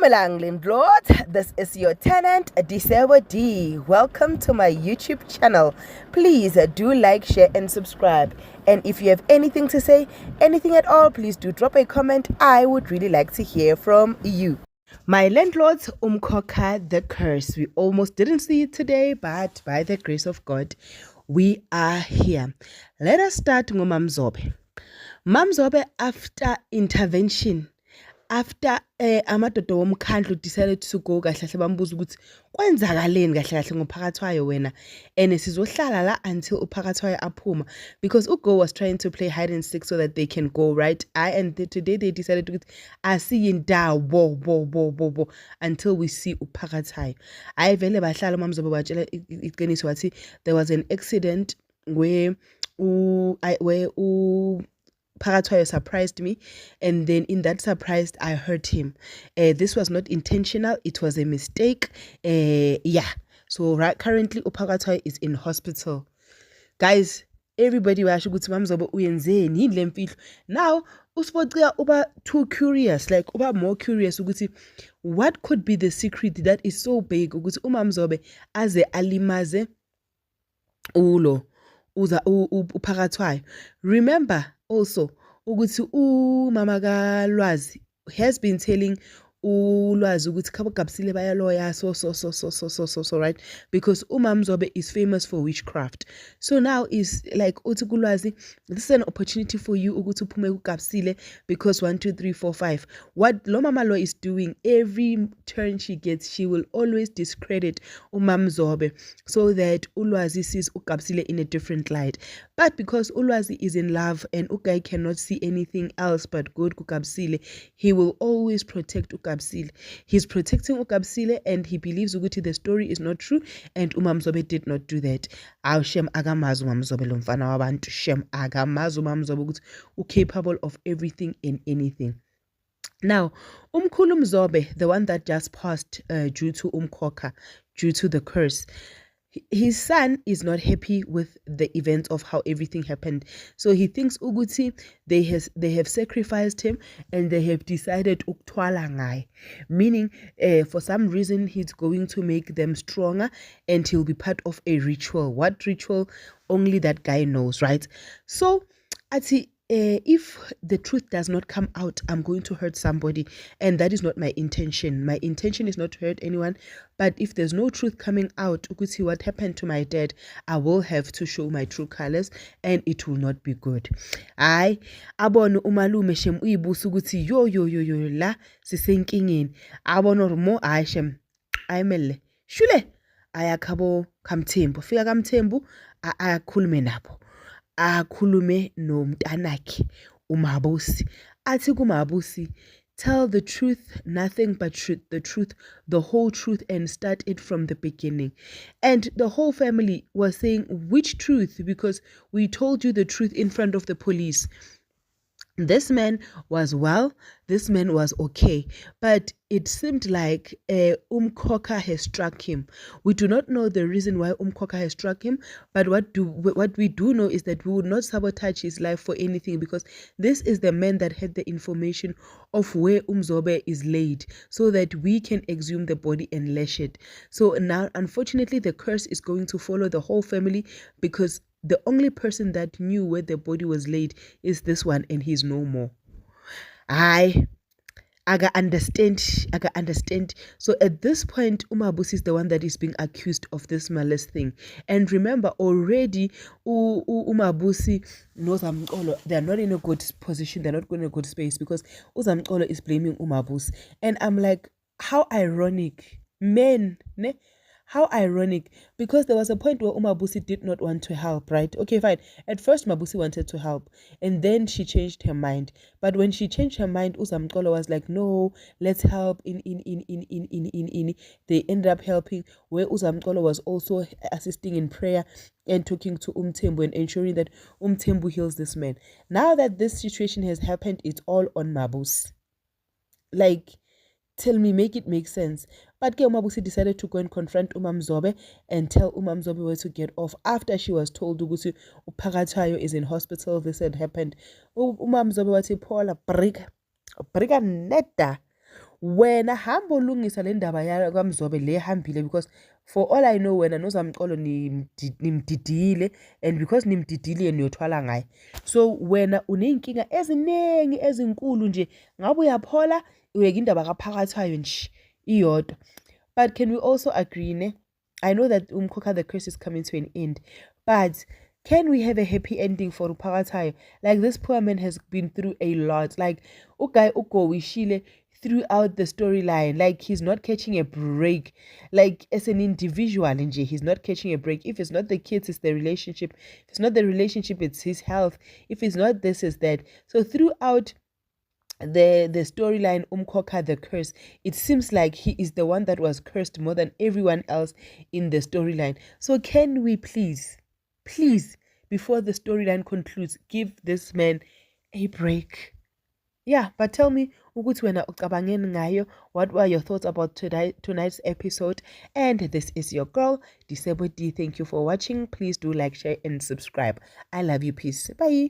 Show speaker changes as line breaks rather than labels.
Dumelang landlord, this is your tenant Disebo D. Welcome to my YouTube channel. Please do like, share and subscribe. And if you have anything to say, anything at all, please do drop a comment. I would really like to hear from you. My landlords, Umkhokha the curse. We almost didn't see it today, but by the grace of God, we are here. Let us start with Mamzobe. Mamzobe, after intervention, after amadoda womkhandlu decided to go kahle kahle bambuza ukuthi kwenzakaleni kahle kahle ngophakathwayo wena and sizohlala la until uphakathwayo aphuma, because uGo was trying to play hide and seek so that they can go right. Today they decided to asiye indawo bo until we see uphakathwayo. Vele bahlala uMamzoba batshela iqiniso wathi there was an accident where Phakathwayo surprised me, and then in that surprise I hurt him. This was not intentional, it was a mistake. So currently Phakathwayo is in hospital. Guys, everybody washo ukuthi Mamzoba uyenzeni yini le mfihlo. Now uSiphoxia uba too curious, like uba more curious ukuthi what could be the secret that is so big ukuthi uMamzoba aze alimaze uPhakathwayo. Remember also ukuthi umama kaLwazi has been telling uLwazi ukuthi KwaGabisile bayaloya so right, because uMamzoba is famous for witchcraft. So now is like uthi kuLwazi, this is an opportunity for you ukuthi uphume kuGabisile because 1 2 3 4 5. What lo mama lo is doing, every turn she gets she will always discredit uMamzoba so that uLwazi sees uGabisile in a different light. But because uLwazi is in love and uGuy cannot see anything else but good kuGabisile, he will always protect uGabisile. He's protecting uGabisile and he believes ukuthi the story is not true and uMamzoba did not do that. Aw shem akamazi uMamzoba lo mfana wabantu, shem akamazi uMamzoba ukuthi capable of everything and anything. Now, Umkhulu Mzobe, the one that just passed due to Umkhokha, due to the curse, his son is not happy with the event of how everything happened. So he thinks ukuthi they have sacrificed him and they have decided ukuthwala ngaye, meaning for some reason he's going to make them stronger and he'll be part of a ritual. What ritual? Only that guy knows, right? So if the truth does not come out, I'm going to hurt somebody, and that is not my intention. My intention is not to hurt anyone, but if there's no truth coming out ukuthi what happened to my dad, I will have to show my true colors and it will not be good. Abona umalume shem uyibusa ukuthi yo la sisenkingeni. Abona mo shem ayimele shule ayakhabo kaMthembu, fika kaMthembu ayakhulume nabo, akhulume nomntanakhe uMabusi, athi kuMabusi, tell the truth, nothing but truth, the truth, the whole truth, and start it from the beginning. And the whole family was saying, which truth? Because we told you the truth in front of the police. This man was well, this man was okay, but it seemed like Umkhokha has struck him. We do not know the reason why Umkhokha has struck him, but what we do know is that we would not sabotage his life for anything, because this is the man that had the information of where Umzoba is laid so that we can exhume the body and lash it. So now, unfortunately, the curse is going to follow the whole family, because the only person that knew where the body was laid is this one, and he's no more. I understand. So at this point, Umabusi is the one that is being accused of this malice thing. And remember, already Umabusi knows Zamcolo, they're not in a good position, they're not going in a good space, because Zamcolo is blaming Umabusi. And I'm like, how ironic. Men, ne? How ironic, because there was a point where Umabusi did not want to help, right? Okay, fine. At first, Mabusi wanted to help, and then she changed her mind. But when she changed her mind, Uzamcolo was like, no, let's help. They ended up helping, where Uzamcolo was also assisting in prayer and talking to Umthembu and ensuring that Umthembu heals this man. Now that this situation has happened, it's all on Mabusi. Like, tell me, make it make sense. But Umabusi decided to go and confront Umamzobe and tell Umamzobe where to get off after she was told ukuthi Phakathwayo is in hospital. This had happened. Umamzobe wathi Paula brika neda wena hamba ulungisa le ndaba yakwamzobe le hambile, because for all I know wena noZamcolo nimdidile, and because nimdidile niyothwala ngaye. So wena uney'nkinga eziningi ezinkulu nje, ngabe uyaphola uyeka indaba kaPhakathwayo nje iyodwa. But can we also agree, ne? I know that Umkhokha the curse is coming to an end, but can we have a happy ending for Phakathwayo? Like, this poor man has been through a lot. Like, Ugai Ugo Wishile throughout the storyline, like he's not catching a break. Like, as an individual, he's not catching a break. If it's not the kids, it's the relationship. If it's not the relationship, it's his health. If it's not this, it's that. So throughout the storyline, Umkhokha the curse, it seems like he is the one that was cursed more than everyone else in the storyline. So can we please, before the storyline concludes, give this man a break? Yeah, but tell me, ukuthi wena ucabangeni ngayo. What were your thoughts about tonight's episode? And this is your girl, Disebo D. Thank you for watching. Please do like, share, and subscribe. I love you. Peace. Bye.